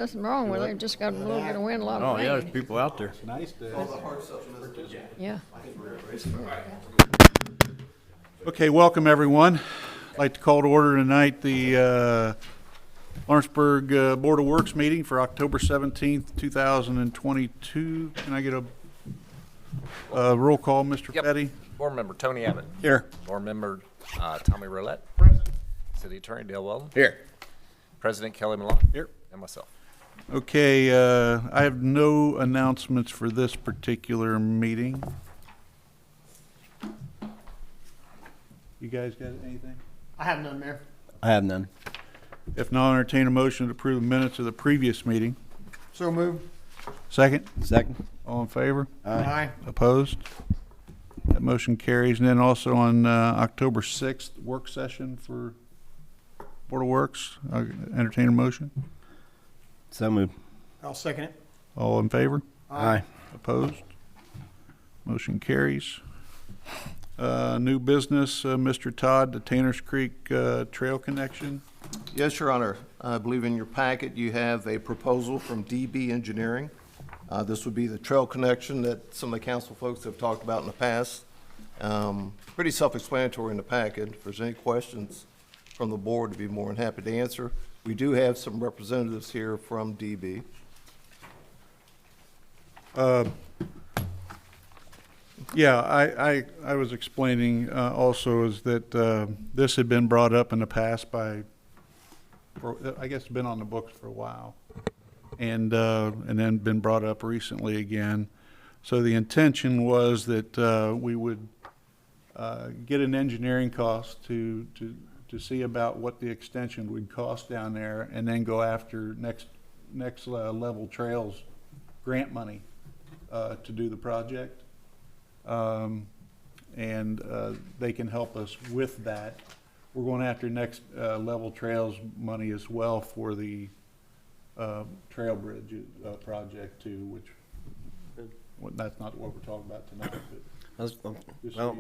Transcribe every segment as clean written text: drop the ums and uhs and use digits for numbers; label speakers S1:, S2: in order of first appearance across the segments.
S1: Nothing wrong with it, just got a little bit of wind, a lot of
S2: Oh, yeah,
S1: rain.
S2: there's people out there.
S3: It's nice to.
S1: Yeah.
S3: Okay, welcome everyone. I'd like to call to order tonight the Lawrenceburg Board of Works meeting for October 17th, 2022. Can I get a roll call, Mr.
S4: Yep.
S3: Petty?
S4: Board Member Tony Abbott.
S2: Here.
S4: Board Member Tommy Roulette. City Attorney Dale Weldon.
S2: Here.
S4: President Kelly Malone.
S3: Here.
S4: And myself.
S3: Okay, I have no announcements for this particular meeting. You guys got anything?
S5: I have none, Mayor.
S2: I have none.
S3: If not, I'll entertain a motion to approve the minutes of the previous meeting.
S5: So moved.
S3: Second?
S2: Second.
S3: All in favor?
S5: Aye.
S3: Opposed? That motion carries. And then also on October 6th, work session for Board of Works. I'll entertain a motion.
S2: So moved.
S5: I'll second it.
S3: All in favor?
S2: Aye.
S3: Opposed? Motion carries. New business, Mr. Todd, the Tanners Creek Trail Connection.
S6: Yes, Your Honor. I believe in your packet you have a proposal from DB Engineering. This would be the trail connection that some of the council folks have talked about in the past. Pretty self-explanatory in the packet. If there's any questions from the board, I'd be more than happy to answer. We do have some representatives here from DB.
S3: Yeah, I was explaining also is that this had been brought up in the past by, I guess it's been on the books for a while, and then been brought up recently again. So the intention was that we would get an engineering cost to see about what the extension would cost down there, and then go after next level trails grant money to do the project. And they can help us with that. We're going after next level trails money as well for the trail bridge project too, which that's not what we're talking about tonight, but just so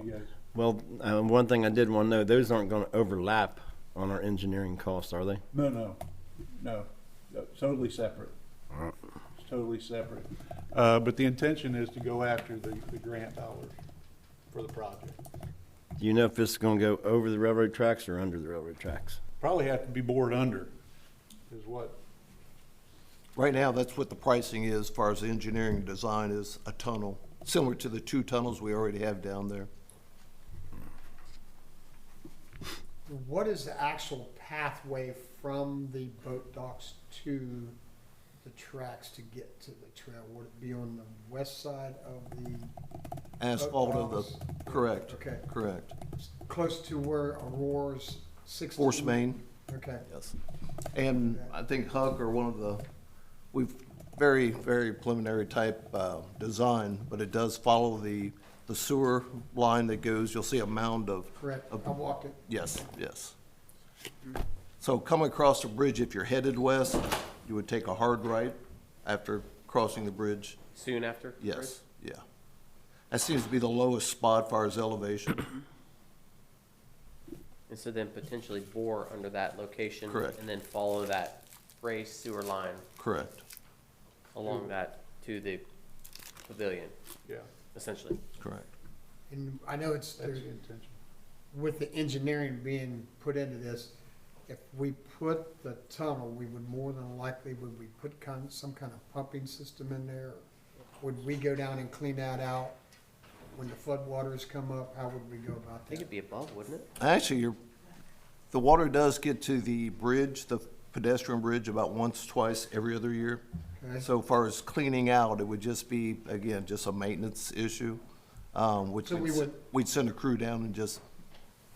S3: you guys.
S2: One thing I did want to know, those aren't going to overlap on our engineering costs, are they?
S3: No, totally separate. It's totally separate. But the intention is to go after the grant dollars for the project.
S2: Do you know if this is going to go over the railroad tracks or under the railroad tracks?
S3: Probably have to be bored under, is what.
S6: Right now, that's what the pricing is as far as the engineering design is a tunnel, similar to the 2 tunnels we already have down there.
S5: What is the actual pathway from the boat docks to the tracks to get to the trail? Would it be on the west side of the
S6: Asphalt of
S5: docks?
S6: the, correct.
S5: Okay.
S6: Correct.
S5: Close to where Aurora's 16?
S6: Force main.
S5: Okay.
S6: Yes. And I think Huck or one of the, we've very, very preliminary type design, but it does follow the sewer line that goes, you'll see a mound of.
S5: Correct. I walked it.
S6: Yes, yes. So coming across the bridge, if you're headed west, you would take a hard right after crossing the bridge.
S7: Soon after?
S6: Yes, yeah. That seems to be the lowest spot as far as elevation.
S7: And so then potentially bore under that location?
S6: Correct.
S7: And then follow that raised sewer line
S6: Correct,
S7: along that to the pavilion,
S3: Yeah,
S7: essentially?
S6: correct.
S5: And I know it's,
S3: that's the intention.
S5: with the engineering being put into this, if we put the tunnel, we would more than likely, would we put some kind of pumping system in there? Would we go down and clean that out when the floodwaters come up? How would we go about
S7: I
S5: that?
S7: think it'd be above, wouldn't it?
S6: Actually, the water does get to the bridge, the pedestrian bridge, about once, twice, every other year.
S5: Okay.
S6: So far as cleaning out, it would just be, again, just a maintenance issue, which
S5: So we would-
S6: we'd send a crew down and just,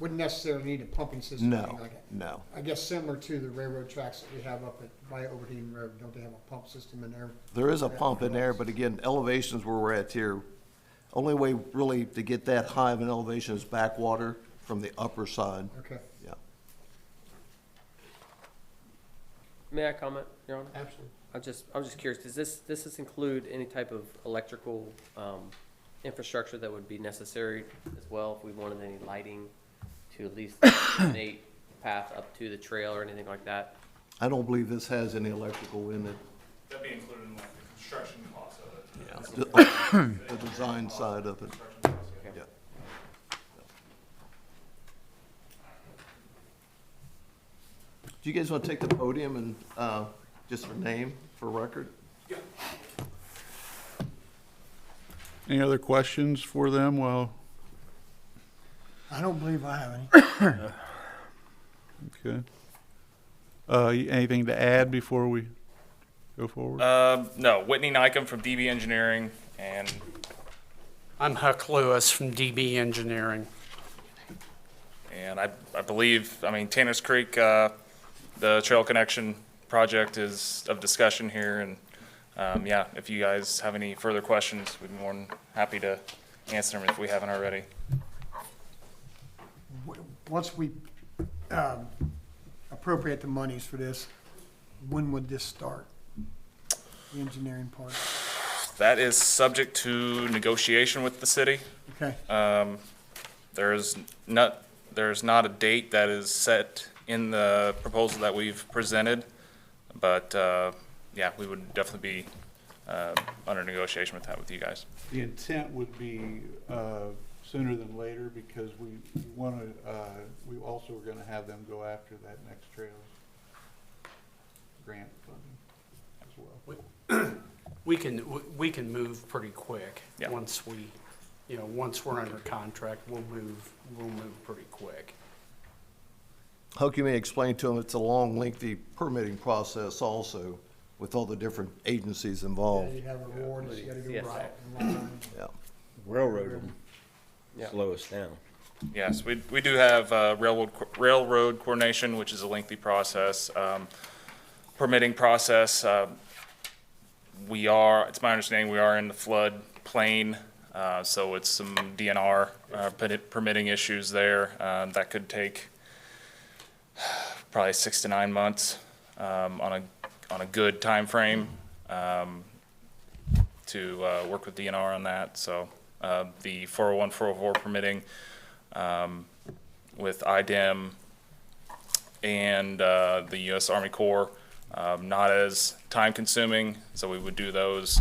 S5: Wouldn't necessarily need a pumping system. or anything
S6: no,
S5: like that.
S6: no.
S5: I guess similar to the railroad tracks that we have up by Overton Road, don't they have a pump system in there?
S6: There is a pump in there, but again, elevations where we're at here, only way really to get that high of an elevation is backwater from the upper side.
S5: Okay,
S6: Yeah.
S7: May I comment, Your Honor?
S5: absolutely.
S7: I'm just curious, does this include any type of electrical, infrastructure that would be necessary as well if we wanted any lighting to at least illuminate path up to the trail or anything like that?
S6: I don't believe this has any electrical in it.
S8: construction cost of it.
S6: The design side of it. Yeah. Do you guys want to take the podium and, just for name, for record?
S3: Any other questions for them? Well,
S5: I don't believe I have any.
S3: okay. Anything to add before we go forward?
S8: No, Whitney Nykum from DB Engineering, and
S9: I'm Huck Lewis from DB Engineering.
S8: I believe, I mean, Tanner's Creek, the trail connection project is of discussion here, and yeah, if you guys have any further questions, we'd be more than happy to answer them if we haven't already.
S5: Once we appropriate the monies for this, when would this start? The engineering part?
S8: That is subject to negotiation with the city.
S5: Okay,
S8: There's not a date that is set in the proposal that we've presented, but yeah, we would definitely be under negotiation with that with you guys.
S3: The intent would be sooner than later because we want to, we also are going to have them go after that next trails grant funding as well.
S9: We can move pretty quick.
S8: Yeah.
S9: Once once we're under contract, we'll move pretty quick.
S6: Huck, you may explain to them it's a long, lengthy permitting process also with all the different agencies
S5: yeah,
S6: involved.
S5: you have awards, you gotta go
S7: Yes.
S5: right. and line.
S6: Yeah.
S2: Railroad
S7: Yeah.
S2: will slow us down.
S8: Yes, we do have railroad coordination, which is a lengthy process. Permitting process, it's my understanding we are in the flood plain, so it's some DNR permitting issues there. That could take probably 6 to 9 months on a good time frame to work with DNR on that. So the 401, 404 permitting with IDEM and the U.S. Army Corps, not as time consuming. So we would do those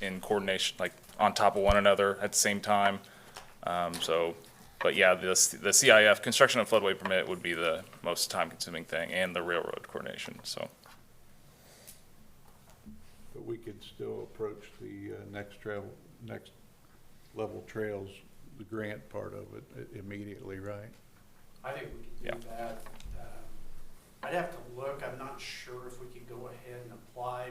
S8: in coordination, like on top of one another at the same time. But yeah, the CIF, construction and floodway permit, would be the most time-consuming thing, and the railroad coordination, so.
S3: But we could still approach the next level trails, the grant part of it immediately, right?
S9: I think we can do that. I'd have to look. I'm not sure if we could go ahead and apply,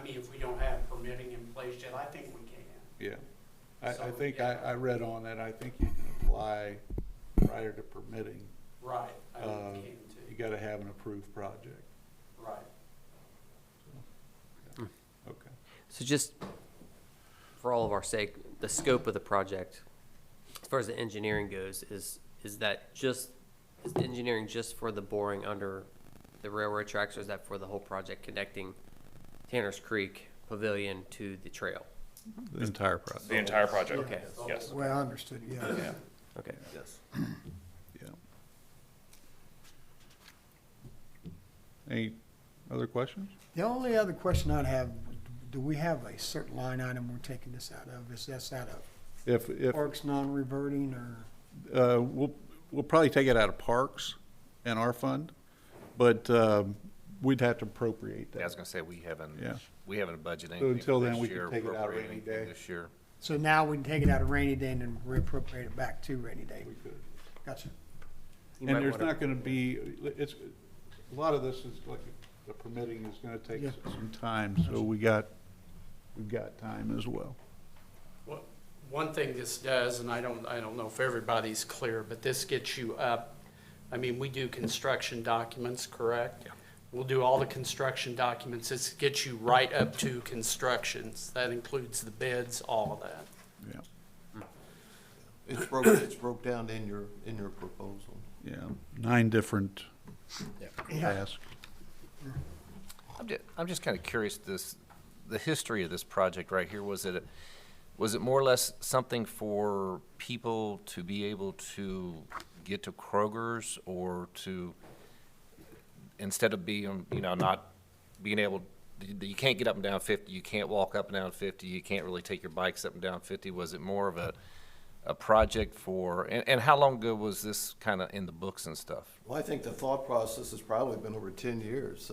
S9: if we don't have permitting in place yet. I think we can.
S3: Yeah. I
S9: So,
S3: think
S9: yeah.
S3: I read on it, I think you can apply prior to permitting.
S9: Right. I think we can
S3: You
S9: too.
S3: gotta have an approved project.
S9: Right.
S3: Okay.
S7: So just for all of our sake, the scope of the project, as far as the engineering goes, is the engineering just for the boring under the railroad tracks, or is that for the whole project connecting Tanner's Creek Pavilion to the trail?
S3: The entire process.
S8: The entire project.
S7: Okay.
S8: Yes.
S5: Well, I understood, yeah.
S7: Okay.
S6: Yes.
S3: Yeah. Any other questions?
S5: The only other question I'd have, do we have a certain line item we're taking this out of? Is this out of
S3: If,
S5: parks non-reverting or?
S3: we'll probably take it out of parks and our fund, but, we'd have to appropriate
S4: Yeah, I was
S3: that.
S4: gonna say, we haven't
S3: Yeah.
S4: budgeted
S3: So
S4: anything
S3: until
S4: for
S3: then,
S4: this
S3: we can
S4: year,
S3: take it out
S4: appropriate
S3: rainy
S4: anything
S3: day.
S4: this year.
S5: So now we can take it out of rainy day and then reappropriate it back to rainy day.
S3: We could.
S5: Gotcha.
S7: You
S3: And
S7: might
S3: there's
S7: wanna-
S3: not gonna be, a lot of this is like, the permitting is gonna take
S5: Yeah.
S3: some time, so we've got time as well.
S9: Well, one thing this does, and I don't know if everybody's clear, but this gets you up. We do construction documents, correct?
S8: Yeah.
S9: We'll do all the construction documents. This gets you right up to constructions. That includes the bids, all of that.
S3: Yeah,
S6: It's broke down in your proposal.
S3: yeah, 9 different tasks.
S4: I'm just kind of curious, the history of this project right here, was it more or less something for people to be able to get to Kroger's, or to, instead of being, not being able you can't get up and down 50, you can't walk up and down 50, you can't really take your bikes up and down 50? Was it more of a project for, and how long ago was this kind of in the books and stuff?
S6: Well, I think the thought process has probably been over 10 years.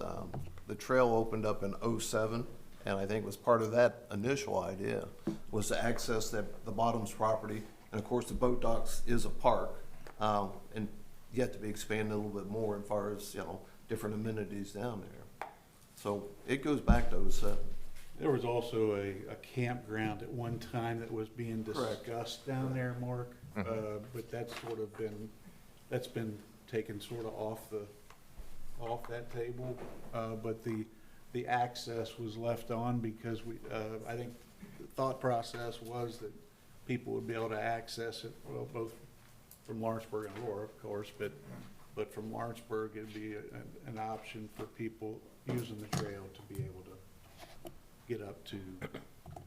S6: The trail opened up in '07, and I think was part of that initial idea was to access the Bottoms property. And of course, the boat docks is a park, and yet to be expanded a little bit more as far as, different amenities down there. So it goes back to '07.
S3: There was also a campground at one time that was being
S6: Correct.
S3: discussed down there, Mark. But that's been taken sort of off that table. But the access was left on because I think the thought process was that people would be able to access it, well, both from Lawrenceburg and Aurora, of course, but from Lawrenceburg, it'd be an option for people using the trail to be able to get up to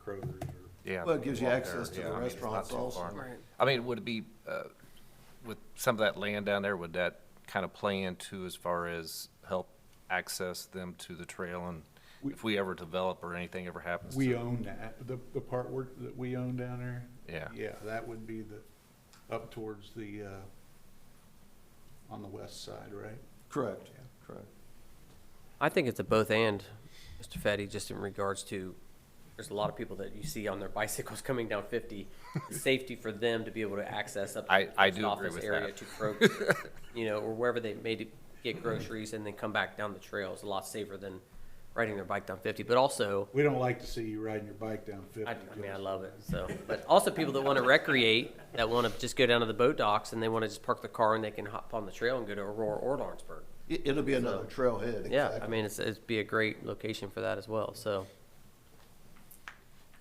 S3: Kroger's or.
S4: Yeah.
S6: Well, it gives you
S4: walk
S6: access
S4: there.
S6: to the
S4: I mean, it's not
S6: restaurants
S4: too
S6: also.
S4: far. I mean, would it be, with some of that land down there, would that kind of play into as far as help access them to the trail? And if we ever develop or anything ever happens to
S3: We
S4: it?
S3: own that, the part that we own down there.
S4: Yeah.
S3: Yeah, that would be up towards the, on the west side, right?
S6: Correct, correct.
S7: I think it's a both and, Mr. Fetty, just in regards to, there's a lot of people that you see on their bicycles coming down 50. The safety for them to be able to access up to
S4: I
S7: the post
S4: do agree
S7: office
S4: with
S7: area
S4: that.
S7: to Kroger, or wherever they made get groceries and then come back down the trail is a lot safer than riding their bike down 50. But also,
S3: We don't like to see you riding your bike down 50.
S7: I mean, I love it. So, but also people that want to recreate, that want to just go down to the boat docks and they want to just park the car and they can hop on the trail and go to Aurora or Lawrenceburg.
S6: It'll be another trailhead.
S7: Yeah,
S6: exactly.
S7: I mean, it'd be a great location for that as well. So,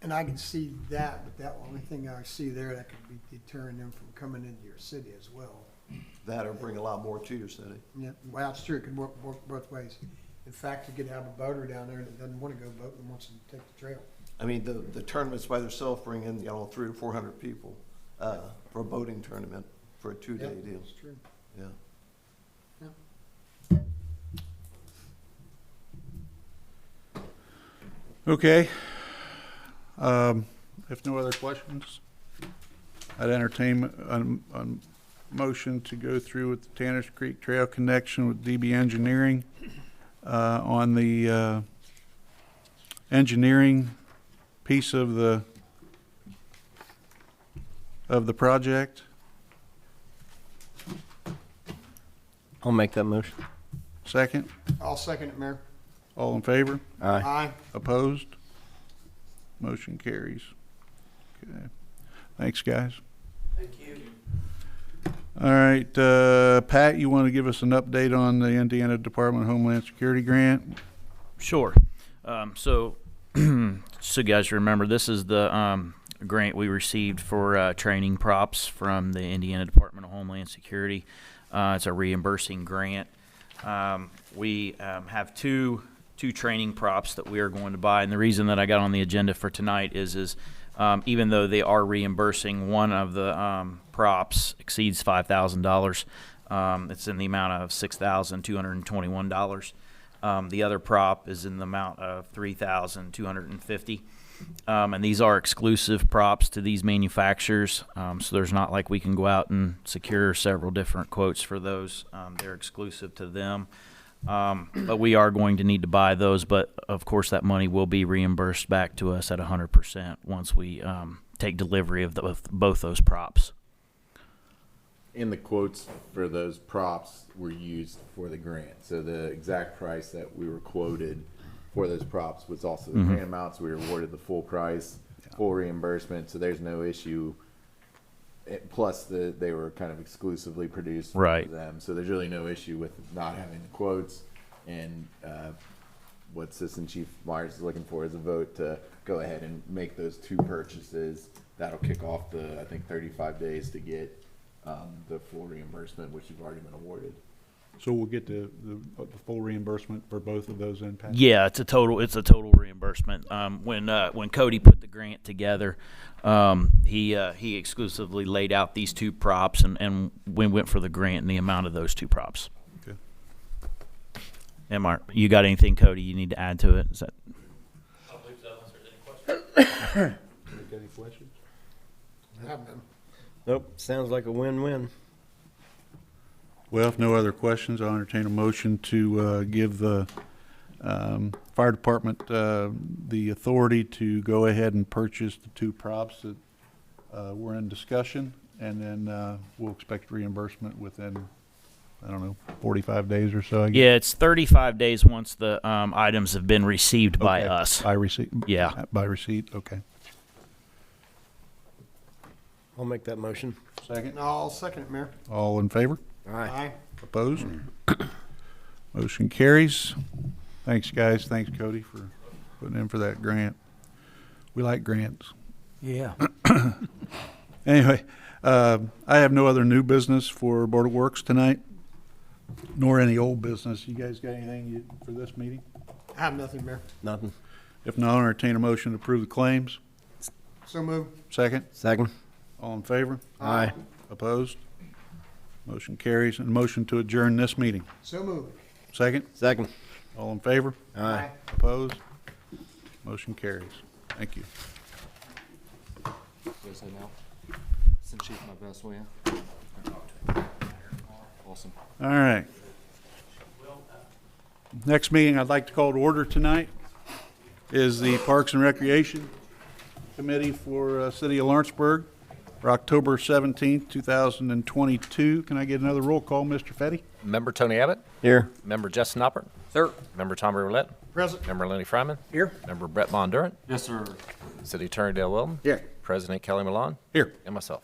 S5: And I can see that, but that only thing I see there that could be deterring them from coming into your city as well.
S6: That or bring a lot more to your city.
S5: Yeah, well, it's true, it could work both ways. In fact, you could have a boater down there that doesn't want to go boating and wants to take the trail.
S6: I mean, the tournaments by themselves bring in, 300 to 400 people, for a boating tournament for a 2-day
S5: Yeah,
S6: deal.
S5: it's true.
S6: Yeah.
S3: Okay. If no other questions, I'd entertain a motion to go through with the Tanners Creek Trail connection with DB Engineering on the engineering piece of the project.
S2: I'll make that motion.
S3: Second,
S5: I'll second it, Mayor.
S3: all in favor?
S2: Aye.
S5: Aye.
S3: Opposed? Motion carries. Okay. Thanks, guys.
S9: Thank you.
S3: All right, Pat, you want to give us an update on the Indiana Department of Homeland Security grant?
S10: Sure. So you guys remember, this is the grant we received for training props from the Indiana Department of Homeland Security. It's a reimbursing grant. We have two training props that we are going to buy, and the reason that I got on the agenda for tonight is even though they are reimbursing, one of the props exceeds $5,000. It's in the amount of $6,221. The other prop is in the amount of $3,250. And these are exclusive props to these manufacturers. So there's not like we can go out and secure several different quotes for those. They're exclusive to them. But we are going to need to buy those. But of course, that money will be reimbursed back to us at 100% once we take delivery of both those props.
S11: And the quotes for those props were used for the grant. So the exact price that we were quoted for those props was also the grant amounts. We were awarded the full price, full reimbursement. So there's no issue. Plus, they were kind of exclusively produced for them. So there's really no issue with not having the quotes. And what Assistant Chief Myers is looking for is a vote to go ahead and make those two purchases. That'll kick off the, I think, 35 days to get the full reimbursement, which you've already been awarded.
S3: So we'll get the full reimbursement for both of those in Pat?
S10: Yeah, it's a total reimbursement. When Cody put the grant together, he exclusively laid out these two props, and we went for the grant and the amount of those two props.
S3: Okay.
S10: Mark, you got anything, Cody, you need to add to it? Is that?
S3: Got any questions?
S5: I have none.
S2: Nope, sounds like a win-win.
S3: Well, if no other questions, I'll entertain a motion to give the fire department the authority to go ahead and purchase the 2 props that were in discussion, and then we'll expect reimbursement within, I don't know, 45 days or so, I guess.
S10: Yeah, it's 35 days once the items have been received by
S3: Okay.
S10: us.
S3: By receipt?
S10: Yeah.
S3: By receipt, okay.
S2: I'll make that motion.
S3: Second?
S5: No, I'll second it, Mayor.
S3: All in favor?
S5: Aye.
S3: Opposed? Motion carries. Thanks, guys. Thanks, Cody, for putting in for that grant. We like grants.
S10: Yeah.
S3: Anyway, I have no other new business for Board of Works tonight, nor any old business. You guys got anything for this meeting?
S5: I have nothing, Mayor.
S2: Nothing.
S3: If not, I'll entertain a motion to approve the claims.
S5: So move.
S3: Second?
S2: Second.
S3: All in favor?
S2: Aye.
S3: Opposed? Motion carries. And motion to adjourn this meeting.
S5: So move.
S3: Second?
S2: Second.
S3: All in favor?
S2: Aye.
S3: Opposed? Motion carries. Thank you.
S12: Yes, I know. Since she's my best way. Awesome.
S3: All right. Next meeting I'd like to call to order tonight is the Parks and Recreation Committee for City of Lawrenceburg for October 17th, 2022. Can I get another roll call, Mr. Fetty?
S4: Member Tony Abbott,
S2: Here.
S4: member Justin Oppert,
S7: Sir?
S4: member Tommy Roulette,
S5: Present.
S4: member Lenny Fryman,
S5: Here.
S4: member Brett Bondurant,
S12: Yes, sir.
S4: City Attorney Dale Wilton,
S2: Here.
S4: President Kelly Malone,
S3: Here.
S4: and myself.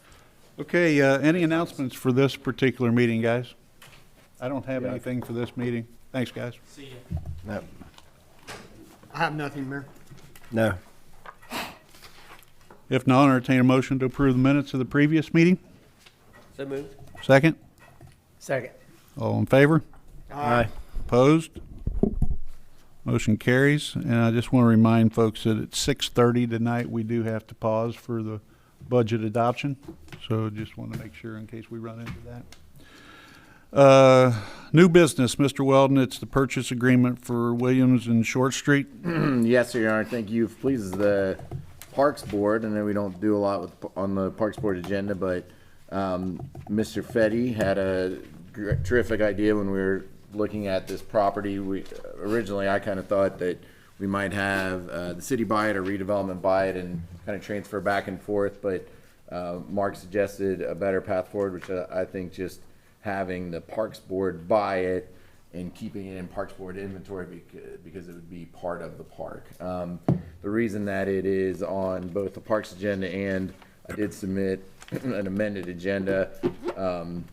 S3: Okay, any announcements for this particular meeting, guys? I don't have
S2: Yeah.
S3: anything for this meeting. Thanks, guys.
S9: See ya.
S2: No.
S5: I have nothing, Mayor.
S2: No.
S3: If not, I'll entertain a motion to approve the minutes of the previous meeting.
S7: So moved.
S3: Second?
S5: Second.
S3: All in favor?
S2: Aye.
S3: Opposed? Motion carries. And I just want to remind folks that at 6:30 tonight, we do have to pause for the budget adoption. So just want to make sure in case we run into that. New business, Mr. Weldon, it's the purchase agreement for Williams and Short Street.
S11: Yes, Your Honor. Thank you. Please, the Parks Board, I know we don't do a lot on the Parks Board agenda, but Mr. Fetty had a terrific idea when we were looking at this property. Originally, I kind of thought that we might have the city buy it or redevelopment buy it and kind of transfer back and forth, but Mark suggested a better path forward, which I think just having the Parks Board buy it and keeping it in Parks Board inventory because it would be part of the park. The reason that it is on both the Parks agenda and I did submit an amended agenda, and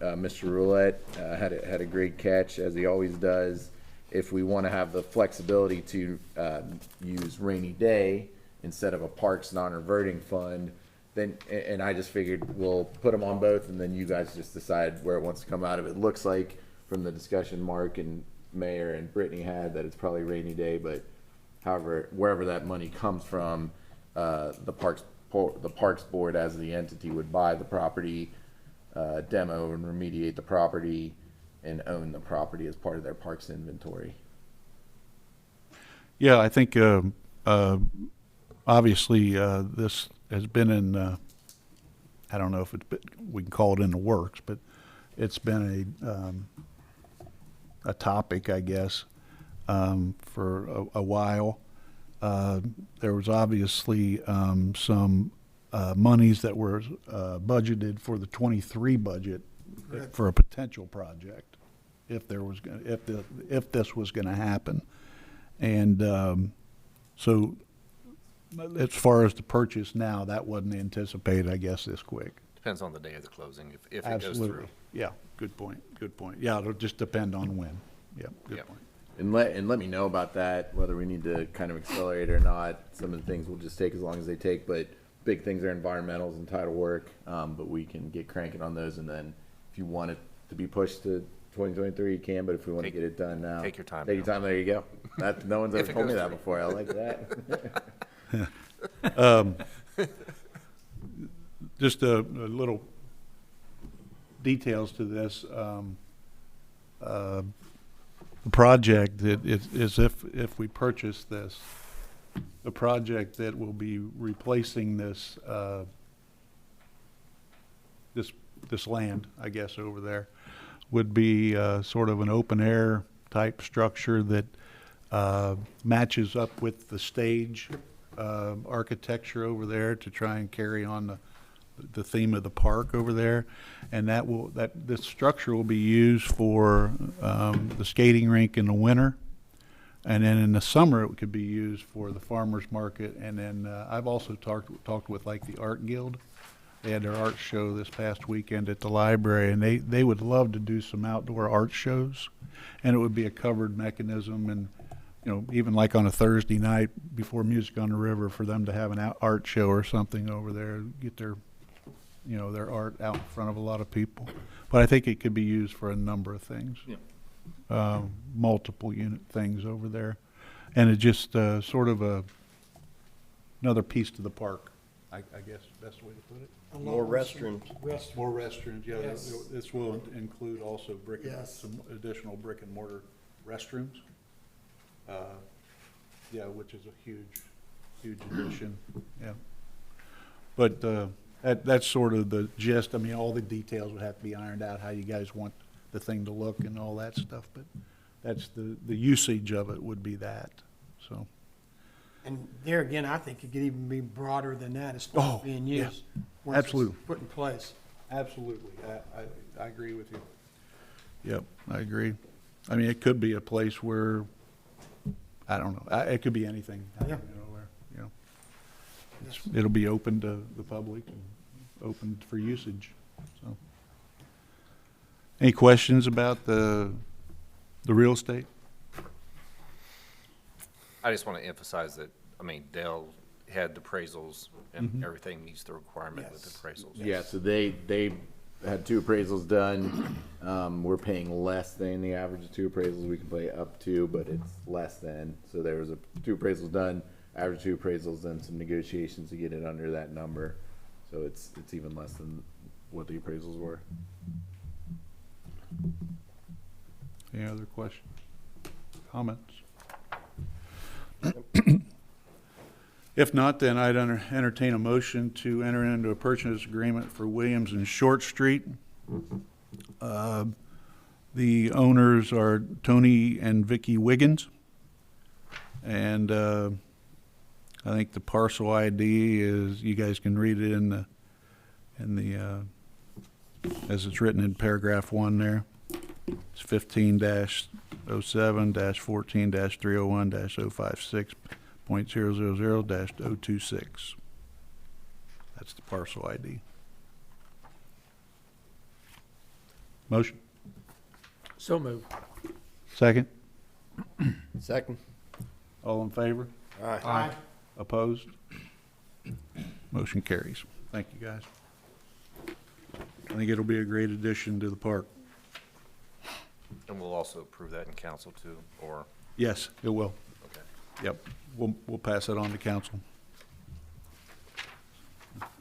S11: Mr. Roulette had a great catch, as he always does. If we want to have the flexibility to use rainy day instead of a parks non-reverting fund, then, and I just figured we'll put them on both, and then you guys just decide where it wants to come out of. It looks like from the discussion Mark and Mayor and Brittany had that it's probably rainy day, but however, wherever that money comes from, the Parks Board as the entity would buy the property, demo and remediate the property, and own the property as part of their parks inventory.
S3: Yeah, I think obviously this has been in, I don't know if we can call it in the works, but it's been a topic, I guess, for a while. There was obviously some monies that were budgeted for the 23 budget for a potential project if this was going to happen, and so as far as the purchase now, that wasn't anticipated, I guess, this quick.
S4: Depends on the day of the closing, if it goes
S3: Absolutely.
S4: through.
S3: Yeah, good point. Yeah, it'll just depend on when. Yeah, good
S4: Yep.
S3: point.
S11: And let me know about that, whether we need to kind of accelerate or not. Some of the things will just take as long as they take, but big things are environmentals and title work, but we can get cranking on those, and then if you want it to be pushed to 2023, you can, but if we want to get it done now.
S4: Take your time
S11: Take your
S4: now.
S11: time, there you go. No one's ever
S4: If it
S11: told me
S4: goes
S11: that
S4: through.
S11: before, I like that.
S3: Just a little details to this. The the project that is if we purchase this, the project that will be replacing this, this land, I guess, over there, would be sort of an open air type structure that matches up with the stage architecture over there to try and carry on the theme of the park over there. And this structure will be used for the skating rink in the winter. And then in the summer, it could be used for the farmer's market. And then I've also talked with like the Art Guild. They had their art show this past weekend at the library, and they would love to do some outdoor art shows. And it would be a covered mechanism, and even like on a Thursday night before Music on the River, for them to have an art show or something over there, get their their art out in front of a lot of people. But I think it could be used for a number of things. Yeah. Multiple unit things over there. And it's just sort of another piece to the park, I guess, best way to put it.
S2: More restrooms.
S3: More restrooms, yeah.
S5: Yes.
S3: This will include also
S5: Yes.
S3: some additional brick and mortar restrooms. Yeah, which is a huge addition, yeah. But that's sort of the gist. I mean, all the details would have to be ironed out, how you guys want the thing to look and all that stuff, but that's the usage of it would be that, so.
S5: And there again, I think it could even be broader than that as far as being
S3: yeah.
S5: used. once it's
S3: Absolutely.
S5: Put in place.
S3: Absolutely, I agree with you. Yep, I agree. I mean, it could be a place where, I don't know, it could be anything.
S5: Yeah.
S3: It'll be open to the public and open for usage, so. Any questions about the real estate?
S4: I just want to emphasize that, Dale had the appraisals and everything meets the requirement with the appraisals.
S11: Yeah, so they had 2 appraisals done. We're paying less than the average of 2 appraisals. We can pay up to, but it's less than. So there was 2 appraisals done, average 2 appraisals, and some negotiations to get it under that number. So it's even less than what the appraisals were.
S3: Any other questions, comments? If not, then I'd entertain a motion to enter into a purchase agreement for Williams and Short Street. The owners are Tony and Vicky Wiggins. And I think the parcel ID is, you guys can read it in the as it's written in paragraph 1 there. It's 15-07-14-301-056.000-026. That's the parcel ID. Motion?
S1: So moved.
S3: Second?
S2: Second.
S3: All in favor?
S5: Aye.
S3: Opposed? Motion carries. Thank you, guys. I think it'll be a great addition to the park.
S4: And we'll also approve that in council too, or,
S3: Yes, it will.
S4: okay.
S3: Yep, we'll pass it on to council.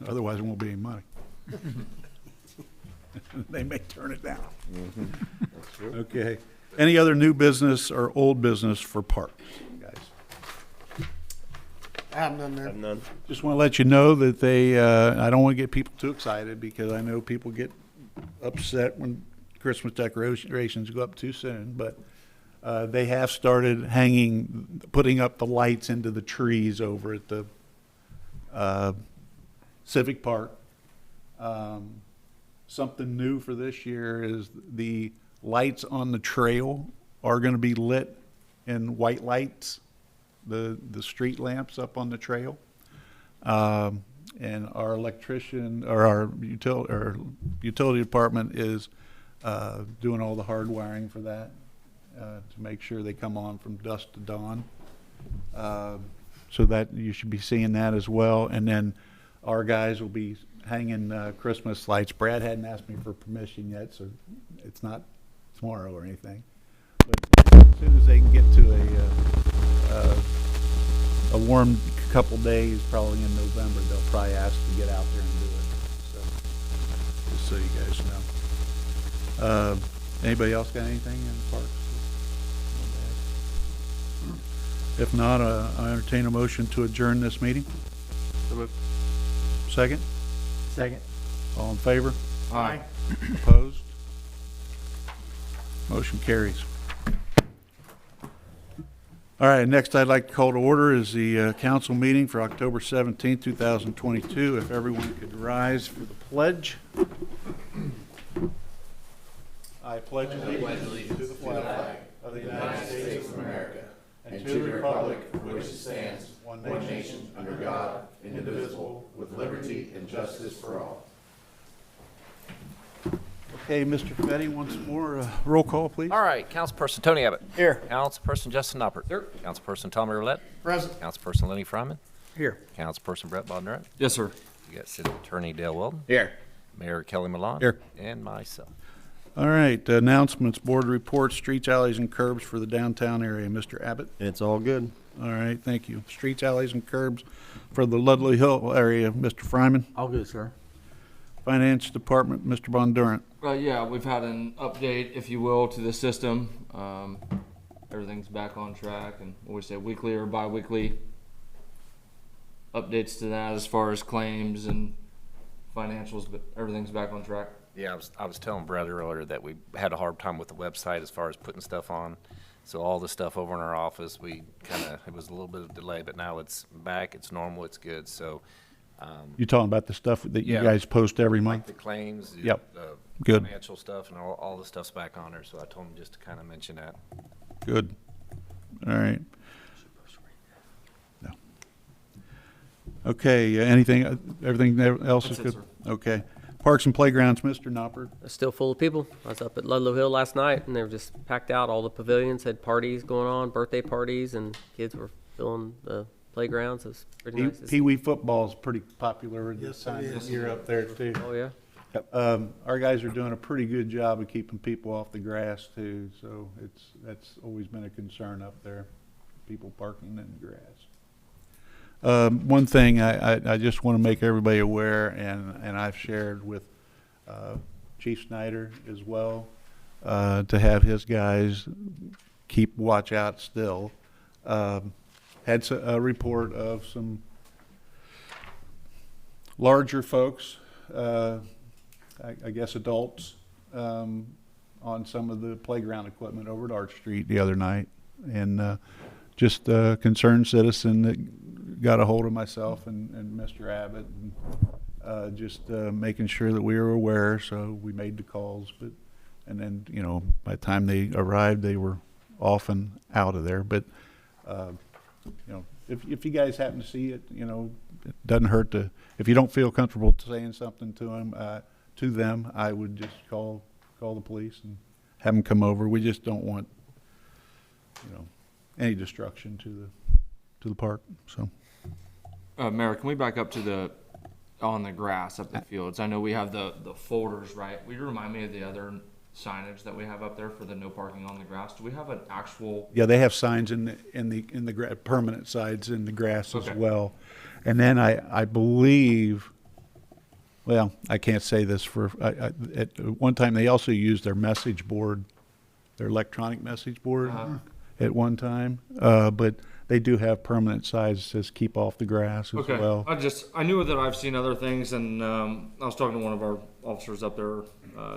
S3: Otherwise, it won't be any money. They may turn it down. Okay. Any other new business or old business for parks, guys?
S5: I have none there.
S2: Have none.
S3: Just want to let you know that I don't want to get people too excited, because I know people get upset when Christmas decorations go up too soon, but they have started putting up the lights into the trees over at the Civic Park. Something new for this year is the lights on the trail are going to be lit in white lights, the street lamps up on the trail. And our electrician, or our utility department is doing all the hard wiring for that to make sure they come on from dusk to dawn. So that you should be seeing that as well. And then our guys will be hanging Christmas lights. Brad hadn't asked me for permission yet, so it's not tomorrow or anything. But as soon as they can get to a warm couple days, probably in November, they'll probably ask to get out there and do it. So just so you guys know. Anybody else got anything in the parks? If not, I entertain a motion to adjourn this meeting. Second?
S1: Second.
S3: All in favor?
S12: Aye.
S3: Opposed? Motion carries. All right, next I'd like to call to order is the council meeting for October 17th, 2022. If everyone could rise for the pledge. I pledge allegiance to the flag of the United States of America and to the republic for which it stands, one nation, under God, indivisible, with liberty and justice for all. Okay, Mr. Fetty, once more, roll call, please.
S4: All right, Councilperson Tony Abbott.
S1: Here.
S4: Councilperson Justin Noppert.
S1: Here.
S4: Councilperson Tommy Roulette.
S5: Present.
S4: Councilperson Lenny Fryman.
S1: Here.
S4: Councilperson Brett Bondurant.
S12: Yes, sir.
S4: You got City Attorney Dale Weldon.
S1: Here.
S4: Mayor Kelly Malone.
S3: Here.
S4: And myself.
S3: All right, announcements, board reports, streets, alleys, and curbs for the downtown area. Mr. Abbott?
S2: It's all good.
S3: All right, thank you. Streets, alleys, and curbs for the Ludley Hill area. Mr. Fryman?
S1: All good, sir.
S3: Finance Department, Mr. Bondurant.
S12: Yeah, we've had an update, if you will, to the system. Everything's back on track, and what we say, weekly or bi-weekly updates to that as far as claims and financials, but everything's back on track.
S4: Yeah, I was telling Brett earlier that we had a hard time with the website as far as putting stuff on. So all the stuff over in our office, it was a little bit of delay, but now it's back, it's normal, it's good. So,
S3: You talking about the stuff that you
S4: Yeah.
S3: guys post every
S4: like
S3: month?
S4: the claims,
S3: Yep.
S4: the
S3: Good.
S4: financial stuff, and all the stuff's back on there. So I told him just to kind of mention that.
S3: Good. All right. No. Okay, everything else is
S12: That's it,
S3: good?
S12: sir.
S3: Okay. Parks and playgrounds, Mr. Noppert.
S7: It's still full of people. I was up at Ludlow Hill last night, and they were just packed out. All the pavilions had parties going on, birthday parties, and kids were filling the playgrounds. It was pretty nice. to see.
S3: Pee Wee football is pretty popular this
S5: Yes,
S3: time
S5: it
S3: of
S5: is.
S3: year up there too.
S7: Oh, yeah.
S3: Our guys are doing a pretty good job of keeping people off the grass too, so that's always been a concern up there, people parking in the grass. One thing I just want to make everybody aware, and I've shared with Chief Snyder as well, to have his guys keep watch out still. Had a report of some larger folks, I guess adults, on some of the playground equipment over at Arch Street the other night. And just a concerned citizen that got a hold of myself and Mr. Abbott, and just making sure that we were aware, so we made the calls. And then, by the time they arrived, they were off and out of there. But, if you guys happen to see it, it doesn't hurt to, if you don't feel comfortable saying something to them, I would just call the police and have them come over. We just don't want, any destruction to the park, so.
S12: Mayor, can we back up to on the grass up the fields? I know we have the folders, right? Will you remind me of the other signage that we have up there for the no parking on the grass? Do we have an actual?
S3: Yeah, they have signs in the permanent signs in the grass as
S12: Okay.
S3: well. And then I believe, well, I can't say this at one time they also used their message board, their electronic message board at one time. But they do have permanent signs that says keep off the grass as
S12: Okay.
S3: well.
S12: I knew that I've seen other things, and I was talking to one of our officers up there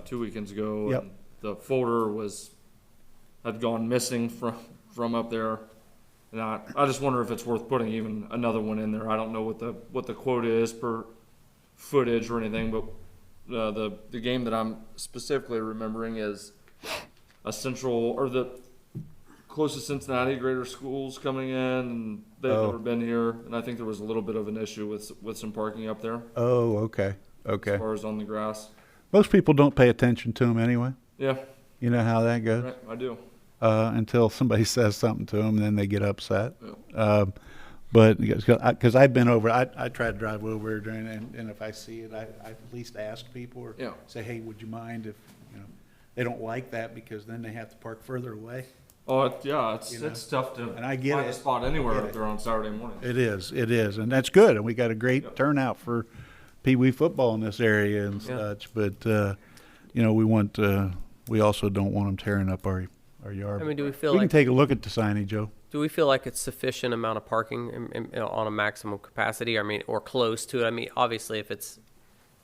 S12: 2 weekends ago.
S3: Yep.
S12: And the folder had gone missing from up there, and I just wonder if it's worth putting even another one in there. I don't know what the quote is per footage or anything, but the game that I'm specifically remembering is the closest Cincinnati greater schools coming in, and they've never been here, and I think there was a little bit of an issue with some parking up there
S3: Oh, okay.
S12: as far as on the grass.
S3: Most people don't pay attention to them anyway.
S12: Yeah,
S3: You know how that goes.
S12: right, I do.
S3: Until somebody says something to them, and then they get upset.
S12: Yeah.
S3: But because I've been over, I try to drive over during, and if I see it, I at least ask people or
S12: Yeah.
S3: say, hey, would you mind if, they don't like that because then they have to park further away.
S12: Oh, it's
S3: You know,
S12: it's tough to
S3: and I get
S12: find
S3: it.
S12: a spot anywhere
S3: I get
S12: up
S3: it.
S12: there on Saturday morning.
S3: It is, and that's good, and we got a great
S12: Yep.
S3: turnout for Pee Wee football in this area and
S7: Yeah.
S3: such. But we also don't want them tearing up our yard.
S7: I mean, do we feel
S3: We can
S7: like
S3: take a look at the signage, Joe.
S7: Do we feel like it's sufficient amount of parking on a maximum capacity? I mean, or close to it? I mean, obviously, if it's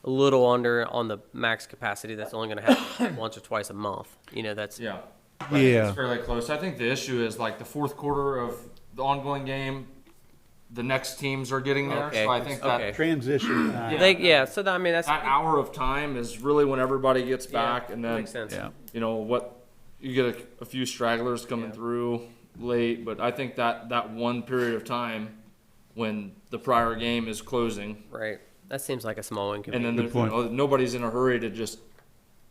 S7: a little under on the max capacity, that's only going to happen once or twice a month. You know, that's
S12: Yeah. I think
S3: Yeah.
S12: it's fairly close. I think the issue is like the fourth quarter of the ongoing game, the next teams are getting there.
S7: Okay.
S12: So I think that
S7: Okay.
S3: Transition.
S7: So that, I mean, that's
S12: that hour of time is really when everybody gets back, and then
S7: makes sense.
S3: Yeah.
S12: you know what, you get a few stragglers coming
S7: Yeah.
S12: through late, but I think that one period of time when the prior game is closing,
S7: Right. That seems like a small
S12: and then
S7: inconvenience.
S12: there's, nobody's in a hurry to just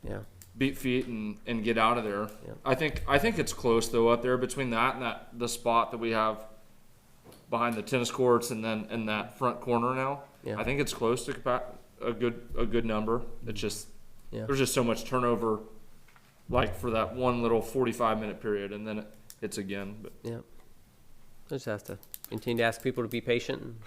S7: Yeah.
S12: beat feet and get out of there.
S7: Yeah.
S12: I think it's close though up there between that and the spot that we have behind the tennis courts and then in that front corner now.
S7: Yeah.
S12: I think it's close to a good number. It's just
S7: Yeah.
S12: there's just so much turnover, like for that one little 45-minute period, and then it hits again. But
S7: Yeah. I just have to continue to ask people to be patient.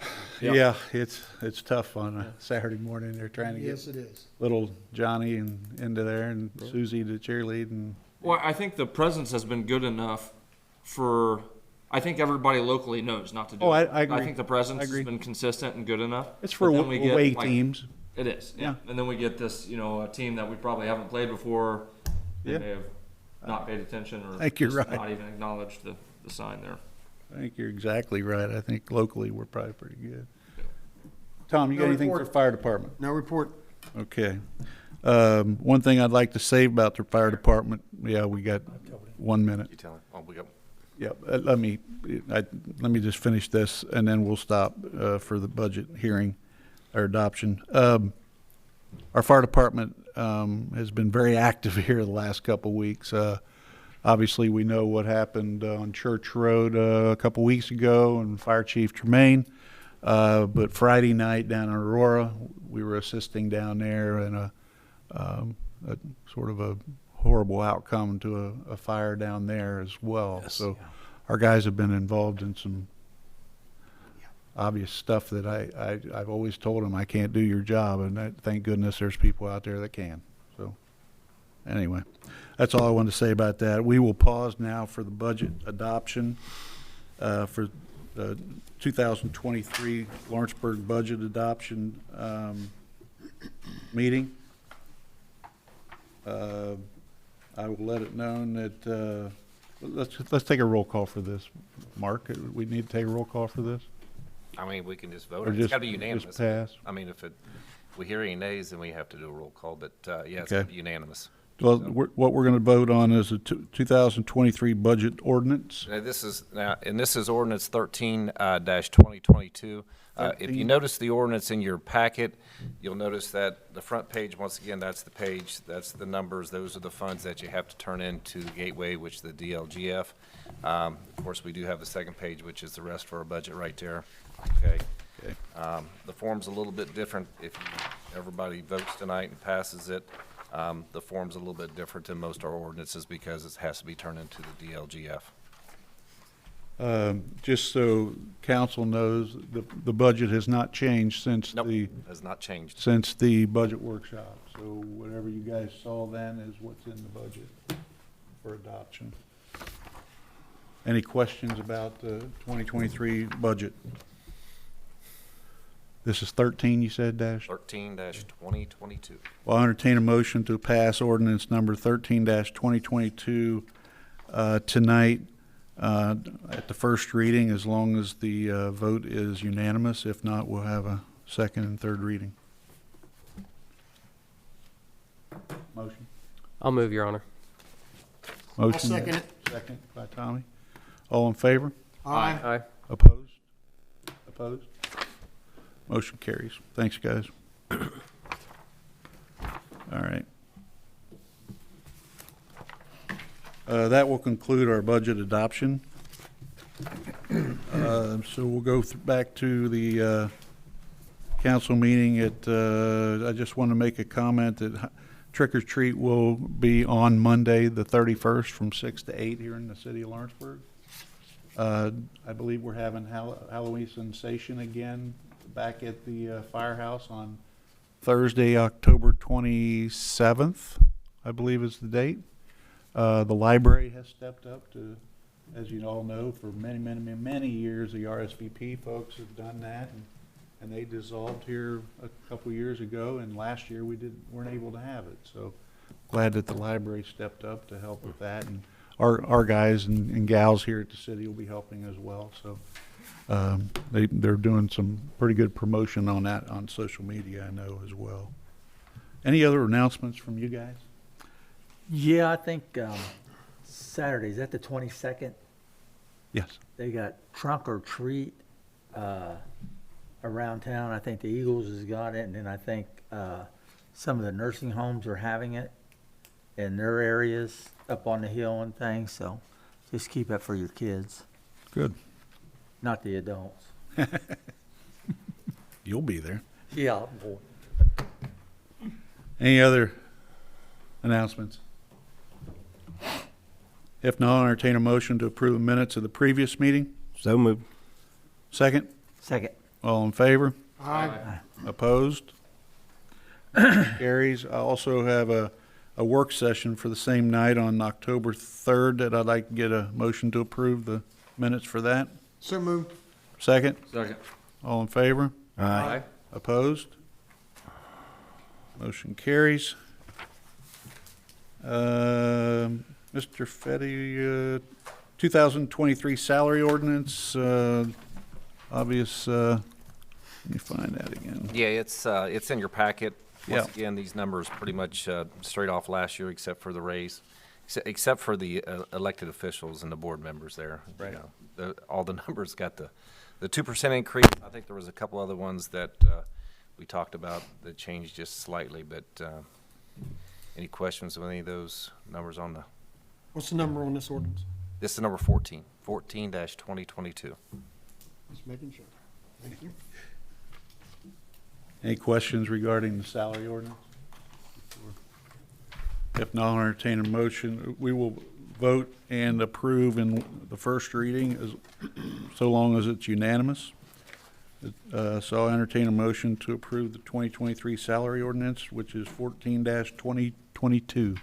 S3: Yeah, it's tough on a Saturday morning. They're trying to get
S5: Yes, it is.
S3: little Johnny into there and Susie to cheerlead and
S12: well, I think the presence has been good enough for. I think everybody locally knows not to do
S3: Oh,
S12: it.
S3: I agree.
S12: I think the presence
S3: I agree.
S12: has been consistent and good enough.
S3: it's for
S12: But then we get,
S3: away
S12: like,
S3: teams.
S12: It is,
S3: Yeah.
S12: And then we get this, a team that we probably haven't played before. They
S3: Yeah.
S12: may have not paid attention or
S3: I think you're
S12: just
S3: right.
S12: not even acknowledged the sign there.
S3: I think you're exactly right. I think locally we're probably pretty good. Tom, you got
S5: No
S3: anything for
S5: report.
S3: fire department?
S5: No report.
S3: Okay. One thing I'd like to say about the fire department, yeah, we got 1 minute.
S4: You tell him. Oh, we go.
S3: Yep, let me just finish this, and then we'll stop for the budget hearing or adoption. Our fire department has been very active here the last couple weeks. Obviously, we know what happened on Church Road a couple weeks ago, and Fire Chief Tremaine. But Friday night down in Aurora, we were assisting down there in a sort of a horrible outcome to a fire down there as well. So our guys have been involved in some obvious stuff that I've always told them I can't do your job, and thank goodness there's people out there that can. So anyway, that's all I wanted to say about that. We will pause now for the budget adoption for the 2023 Lawrenceburg budget adoption meeting. I will let it known that, let's take a roll call for this. Mark, we need to take a roll call for this?
S4: I mean, we can just vote.
S3: Or
S4: It's
S3: just-
S4: got to be
S3: just
S4: unanimous.
S3: pass?
S4: I mean, if we hear any nays, then we have to do a roll call. But yeah, it's
S3: Okay.
S4: gotta be unanimous.
S3: Well, what we're going to vote on is the 2023 budget ordinance.
S4: Now, this is ordinance 13-2022. If
S3: 13.
S4: you notice the ordinance in your packet, you'll notice that the front page, once again, that's the page, that's the numbers, those are the funds that you have to turn into the Gateway, which is the DLGF. Of course, we do have the second page, which is the rest for our budget right there. Okay.
S3: Okay.
S4: The form's a little bit different if everybody votes tonight and passes it. The form's a little bit different than most of our ordinances because it has to be turned into the DLGF.
S3: Just so council knows, the budget has not changed since
S4: Nope,
S3: the
S4: has not changed.
S3: budget workshop. So whatever you guys saw then is what's in the budget for adoption. Any questions about the 2023 budget? This is 13, you said, Dash?
S4: 13-2022.
S3: Well, I entertain a motion to pass ordinance number 13-2022 tonight at the first reading, as long as the vote is unanimous. If not, we'll have a second and third reading. Motion?
S7: I'll move, Your Honor.
S3: Motion.
S5: second it.
S3: Second by Tommy. All in favor?
S5: Aye.
S7: Aye.
S3: Opposed? Opposed? Motion carries. Thanks, guys. All right. That will conclude our budget adoption. So we'll go back to the council meeting at, I just want to make a comment that trick or treat will be on Monday, the 31st, from 6 to 8 here in the city of Lawrenceburg. I believe we're having Halloween sensation again back at the firehouse on Thursday, October 27th, I believe is the date. The library has stepped up to as you all know, for many, many, many, many years, the RSVP folks have done that, and they dissolved here a couple years ago, and last year we weren't able to have it. So glad that the library stepped up to help with that, and our guys and gals here at the city will be helping as well. So they're doing some pretty good promotion on that on social media, I know, as well. Any other announcements from you guys?
S1: Yeah, I think Saturday, is that the 22nd?
S3: Yes.
S1: They got trunk or treat around town. I think the Eagles has got it, and then I think some of the nursing homes are having it in their areas up on the hill and things. So just keep that for your kids,
S3: Good.
S1: not the adults.
S3: You'll be there.
S1: Yeah, boy.
S3: Any other announcements? If not, I'll entertain a motion to approve the minutes of the previous meeting.
S2: So moved.
S3: Second?
S1: Second.
S3: All in favor?
S5: Aye.
S3: Opposed? Carries. I also have a work session for the same night on October 3rd that I'd like to get a motion to approve the minutes for that.
S5: So moved.
S3: Second?
S12: Second.
S3: All in favor?
S12: Aye.
S3: Opposed? Motion carries. Mr. Fetty, 2023 salary ordinance, obvious, let me find that again.
S4: Yeah, it's in your packet. Once
S3: Yeah.
S4: again, these numbers pretty much straight off last year, except for the raise, except for the elected officials and the board members there.
S3: Right.
S4: You know, all the numbers got the 2% increase. I think there was a couple other ones that we talked about that changed just slightly, but any questions with any of those numbers on the,
S5: What's the number on this ordinance?
S4: this is number 14-2022.
S5: Just making sure. Thank you.
S3: Any questions regarding the salary ordinance? If not, I'll entertain a motion. We will vote and approve in the first reading, so long as it's unanimous. So I'll entertain a motion to approve the 2023 salary ordinance, which is 14-2022.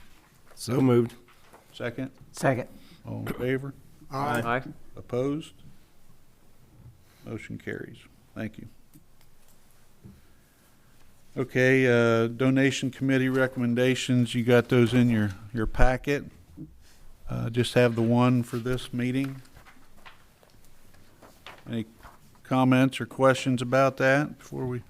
S2: So moved.
S3: Second?
S1: Second.
S3: All in favor?
S12: Aye.
S3: Opposed? Motion carries. Thank you. Okay, donation committee recommendations, you got those in your packet. Just have the one for this meeting. Any comments or questions about that before we?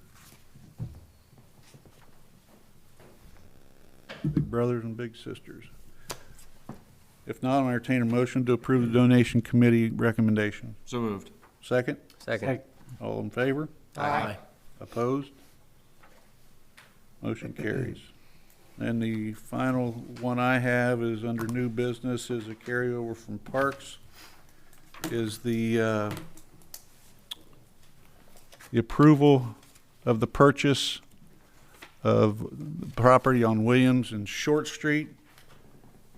S3: Big brothers and big sisters. If not, I'll entertain a motion to approve the donation committee recommendation.
S12: So moved.
S3: Second?
S7: Second.
S3: All in favor?
S5: Aye.
S3: Opposed? Motion carries. And the final one I have is under new business, is a carryover from Parks, is the approval of the purchase of the property on Williams and Short Street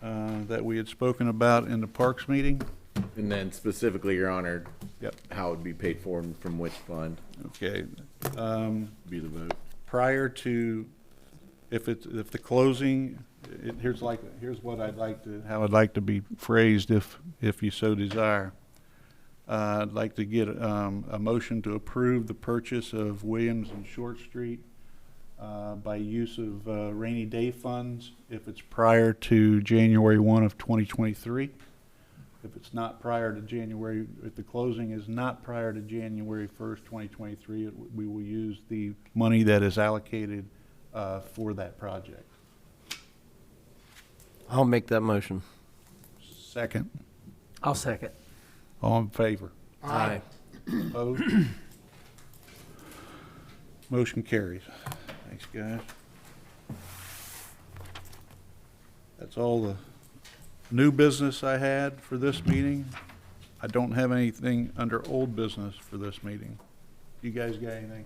S3: that we had spoken about in the Parks meeting.
S11: And then specifically, Your Honor,
S3: Yep.
S11: how it would be paid for and from which fund
S3: Okay.
S11: be the vote.
S3: Prior to, if the closing, here's what how I'd like to be phrased if you so desire. I'd like to get a motion to approve the purchase of Williams and Short Street by use of rainy day funds if it's prior to January 1 of 2023. If it's not prior to January, if the closing is not prior to January 1st, 2023, we will use the money that is allocated for that project.
S2: I'll make that motion.
S3: Second.
S1: I'll second.
S3: All in favor?
S1: Aye.
S3: Opposed? Motion carries. Thanks, guys. That's all the new business I had for this meeting. I don't have anything under old business for this meeting. You guys got anything?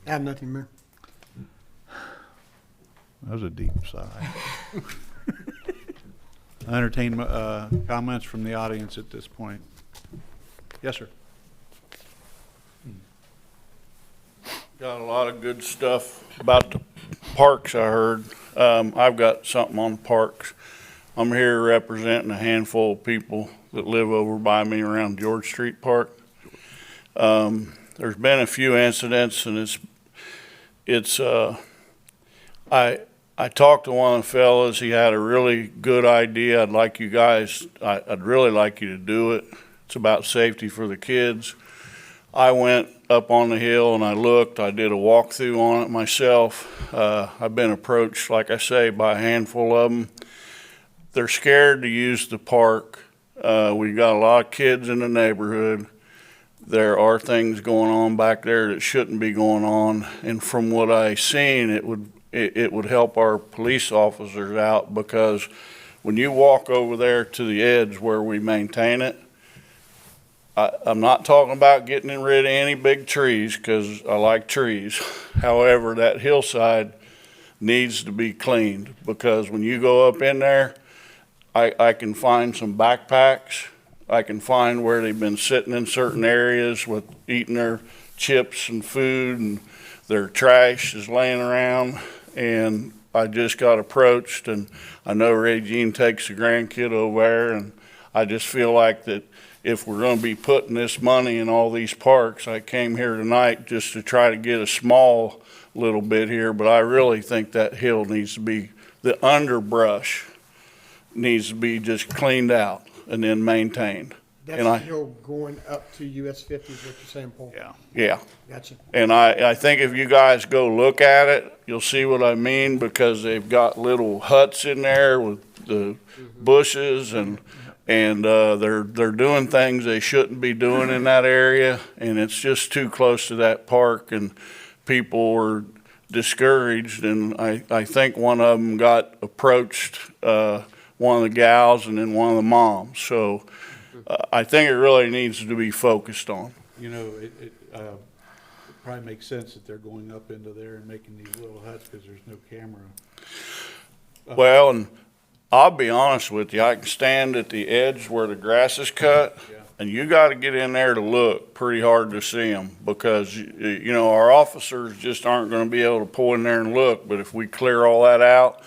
S5: I have nothing, Mayor.
S3: That was a deep sigh. I entertain comments from the audience at this point. Yes, sir.
S13: Got a lot of good stuff about the parks, I heard. I've got something on parks. I'm here representing a handful of people that live over by me around George Street Park. There's been a few incidents, and I talked to one of the fellas. He had a really good idea. I'd really like you to do it. It's about safety for the kids. I went up on the hill and I looked. I did a walkthrough on it myself. I've been approached, like I say, by a handful of them. They're scared to use the park. We've got a lot of kids in the neighborhood. There are things going on back there that shouldn't be going on. And from what I've seen, it would help our police officers out, because when you walk over there to the edge where we maintain it, I'm not talking about getting rid of any big trees, because I like trees. However, that hillside needs to be cleaned, because when you go up in there, I can find some backpacks. I can find where they've been sitting in certain areas with eating their chips and food, and their trash is laying around. And I just got approached, and I know Regine takes a grandkid over there, and I just feel like that if we're going to be putting this money in all these parks, I came here tonight just to try to get a small little bit here, but I really think that hill needs to be, the underbrush needs to be just cleaned out and then maintained.
S5: That's the hill going up to US 50 is what you're saying, Paul?
S13: Yeah.
S5: Gotcha.
S13: And I think if you guys go look at it, you'll see what I mean, because they've got little huts in there with the bushes, and they're doing things they shouldn't be doing in that area, and it's just too close to that park, and people were discouraged. And I think one of them got approached, one of the gals and then one of the moms. So I think it really needs to be focused on.
S3: You know, it probably makes sense that they're going up into there and making these little huts, because there's no camera.
S13: Well, and I'll be honest with you, I can stand at the edge where the grass is cut, and you got to get in there to look pretty hard to see them, because, you know, our officers just aren't going to be able to pull in there and look. But if we clear all that out,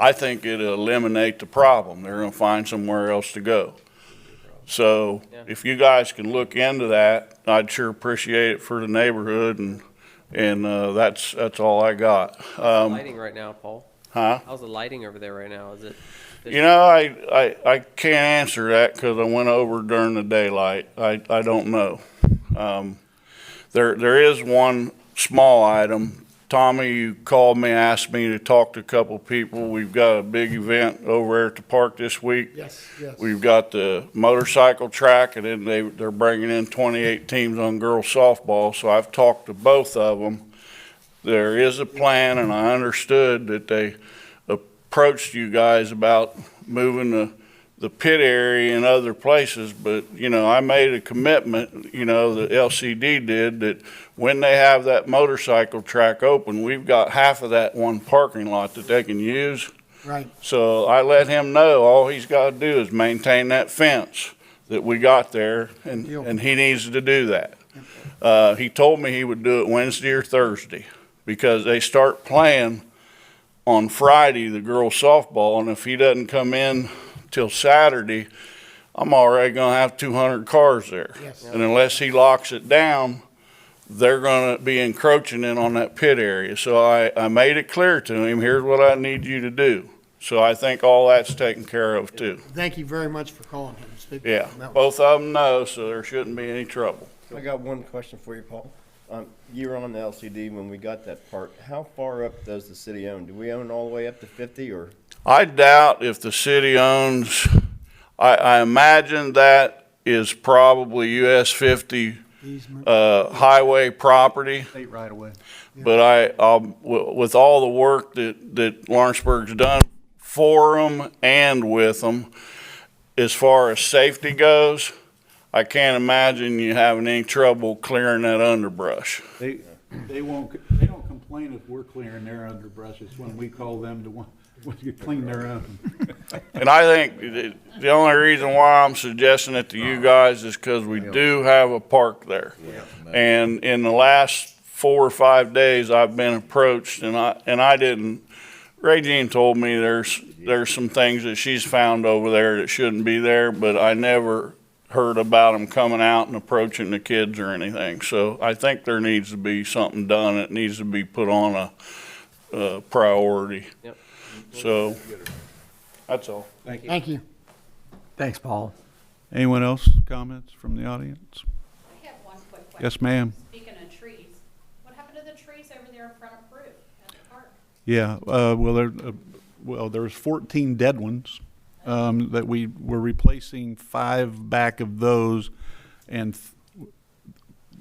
S13: I think it'll eliminate the problem. They're going to find somewhere else to go. So if you guys can look into that, I'd sure appreciate it for the neighborhood, and that's all I got.
S7: Lighting right now, Paul?
S13: Huh?
S7: How's the lighting over there right now? Is it?
S13: You know, I can't answer that, because I went over during the daylight. I don't know. There is one small item. Tommy, you called me, asked me to talk to a couple people. We've got a big event over there at the park this week.
S5: Yes.
S13: We've got the motorcycle track, and then they're bringing in 28 teams on girls softball. So I've talked to both of them. There is a plan, and I understood that they approached you guys about moving the pit area and other places, but, you know, I made a commitment, you know, the LCD did, that when they have that motorcycle track open, we've got half of that one parking lot that they can use.
S5: Right.
S13: So I let him know all he's got to do is maintain that fence that we got there, and he needs to do that. He told me he would do it Wednesday or Thursday, because they start playing on Friday, the girls softball, and if he doesn't come in till Saturday, I'm already going to have 200 cars there.
S5: Yes.
S13: And unless he locks it down, they're going to be encroaching in on that pit area. So I made it clear to him, here's what I need you to do. So I think all that's taken care of too.
S5: Thank you very much for calling him.
S13: Yeah, both of them know, so there shouldn't be any trouble.
S2: I got one question for you, Paul. You were on the LCD when we got that park. How far up does the city own? Do we own all the way up to 50, or?
S13: I doubt if the city owns, I imagine that is probably US 50 highway property.
S3: State right away.
S13: But with all the work that Lawrenceburg's done for them and with them, as far as safety goes, I can't imagine you having any trouble clearing that underbrush.
S3: They don't complain if we're clearing their underbrush. It's when we call them to clean their own.
S13: And I think the only reason why I'm suggesting it to you guys is because we do have a park there. And in the last 4 or 5 days, I've been approached, and I didn't Regine told me there's some things that she's found over there that shouldn't be there, but I never heard about them coming out and approaching the kids or anything. So I think there needs to be something done. It needs to be put on a priority.
S7: Yep.
S13: So that's all.
S3: Thank you.
S5: Thank you.
S1: Thanks, Paul.
S3: Anyone else comments from the audience?
S14: I have one quick question.
S3: Yes, ma'am.
S14: Speaking of trees, what happened to the trees over there in front of Prue at the park?
S3: Yeah, there was 14 dead ones that we were replacing 5 back of those, and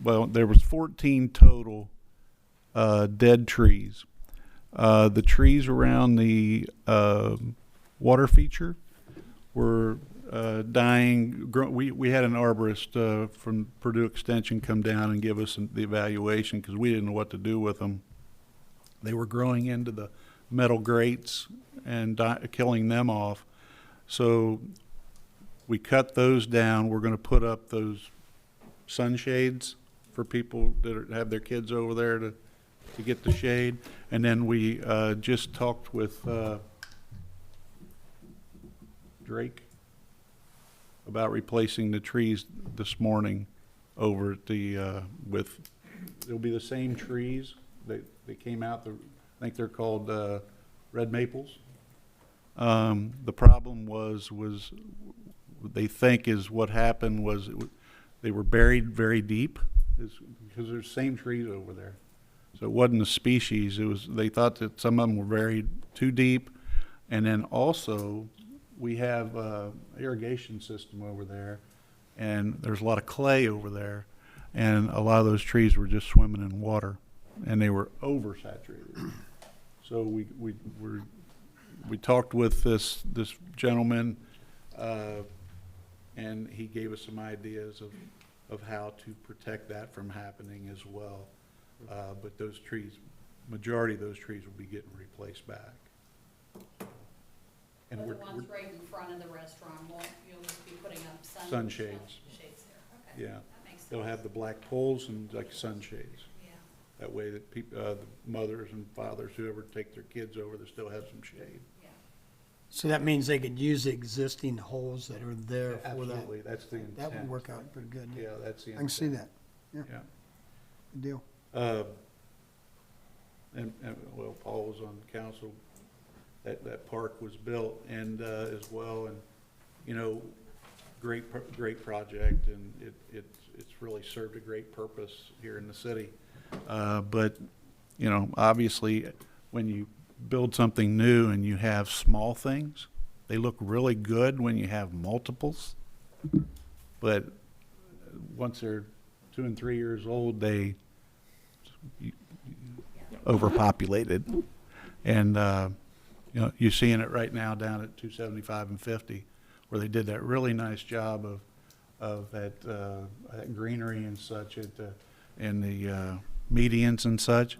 S3: there was 14 total dead trees. The trees around the water feature were dying. We had an arborist from Purdue Extension come down and give us the evaluation because we didn't know what to do with them. They were growing into the metal grates and killing them off. So we cut those down. We're going to put up those sunshades for people that have their kids over there to get the shade. And then we just talked with Drake about replacing the trees this morning over at the it'll be the same trees that came out. I think they're called red maples. The problem was they think is what happened was they were buried very deep because there's the same trees over there. So it wasn't a species. They thought that some of them were buried too deep, and then also we have irrigation system over there, and there's a lot of clay over there, and a lot of those trees were just swimming in water, and they were oversaturated. So we talked with this gentleman, and he gave us some ideas of how to protect that from happening as well. But those trees, majority of those trees will be getting replaced back. And
S14: But the ones right in front of the restaurant, you'll just be putting up
S3: sunshades.
S14: Shades there, okay.
S3: Yeah,
S14: That makes sense.
S3: they'll have the black poles and like sunshades.
S14: Yeah.
S3: That way that the mothers and fathers, whoever take their kids over, they still have some shade.
S14: Yeah.
S5: So that means they could use the existing holes that are there for that.
S3: Absolutely, that's the intent.
S5: That would work out pretty good.
S3: Yeah, that's the
S5: I
S3: intent.
S5: can see that. Yeah,
S3: Yeah.
S5: good deal.
S3: And well, Paul was on the council, that park was built and, as well, and, you know, great project, and it's really served a great purpose here in the city. But, you know, obviously, when you build something new and you have small things, they look really good when you have multiples. But once they're 2 and 3 years old, they overpopulated. And, you know, you're seeing it right now down at 275 and 50, where they did that really nice job of that greenery and such at the medians and such.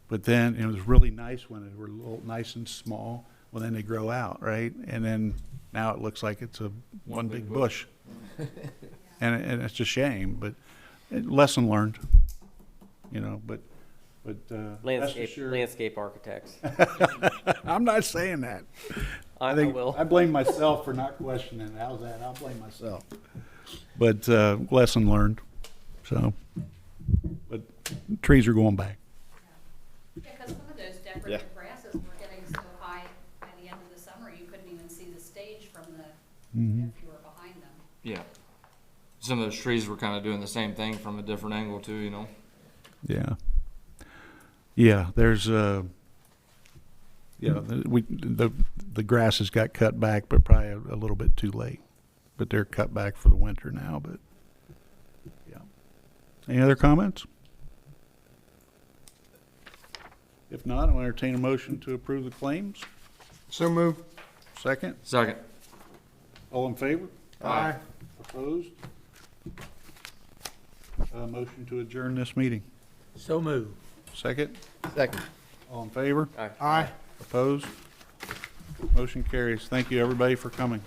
S3: But then it was really nice when they were a little nice and small. Well, then they grow out, right? And then now it looks like it's one big bush. And it's a shame, but lesson learned, you know, but
S7: Landscape architects.
S3: I'm not saying that.
S7: I
S3: think
S7: will.
S3: I blame myself for not questioning. How's that? I'll blame myself. But lesson learned. So, but trees are going back.
S14: Yeah, because some of those decorative grasses were getting so high by the end of the summer, you couldn't even see the stage from if you were behind them.
S12: Yeah. Some of those trees were kind of doing the same thing from a different angle too, you know?
S3: Yeah. Yeah, there's the grasses got cut back, but probably a little bit too late. But they're cut back for the winter now. But yeah, any other comments? If not, I'll entertain a motion to approve the claims.
S5: So move.
S3: Second,
S12: Second.
S3: all in favor?
S5: Aye.
S3: Opposed? Motion to adjourn this meeting.
S1: So moved.
S3: Second,
S6: Second.
S3: all in favor?
S5: Aye.
S3: Opposed? Motion carries. Thank you, everybody, for coming.